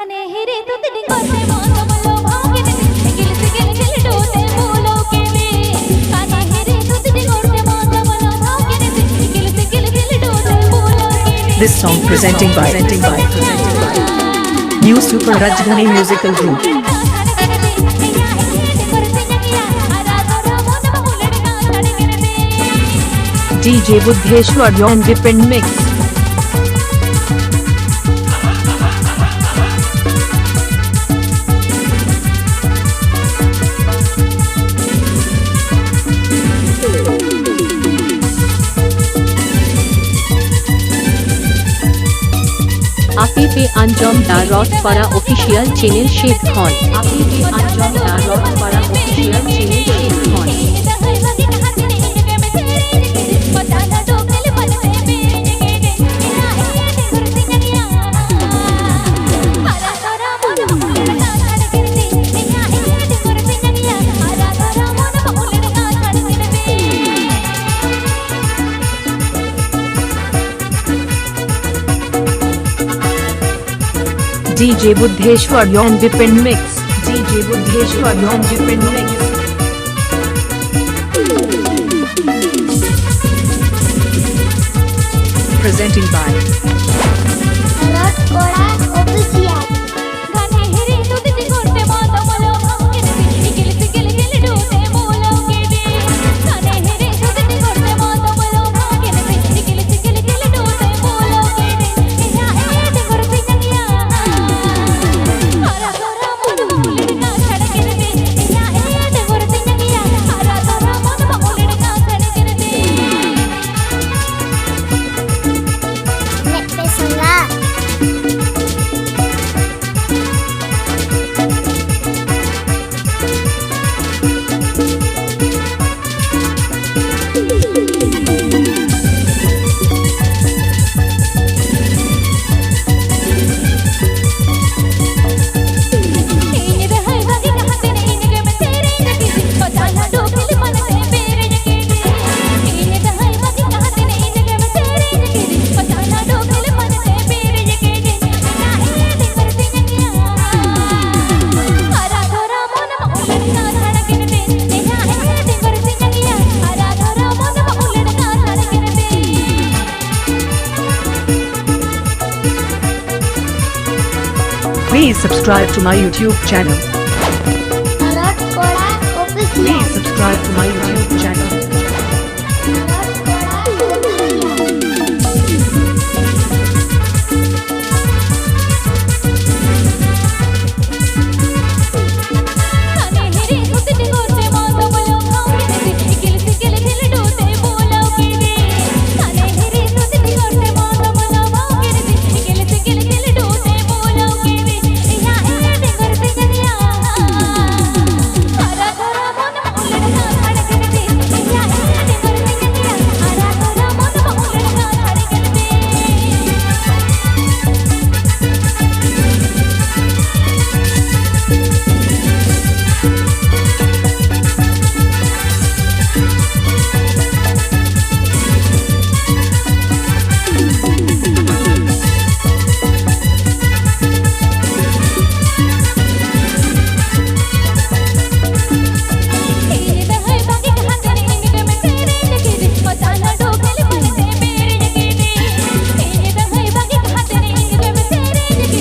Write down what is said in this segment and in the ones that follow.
This song presenting by New Super Rajdhani Musical Group. DJ Buddheshwar on Dipend Mix. Afife Anjom Darot Para Official Channel Sheikh Khan. Afife Anjom Darot Para Official Channel Sheikh Khan. DJ Buddheshwar on Dipend Mix. DJ Buddheshwar on Dipend Mix. Presenting by KORA official. Please subscribe to my YouTube channel. KORA official. Please subscribe to my YouTube channel.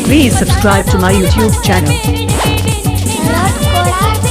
Please subscribe to my YouTube channel. KORA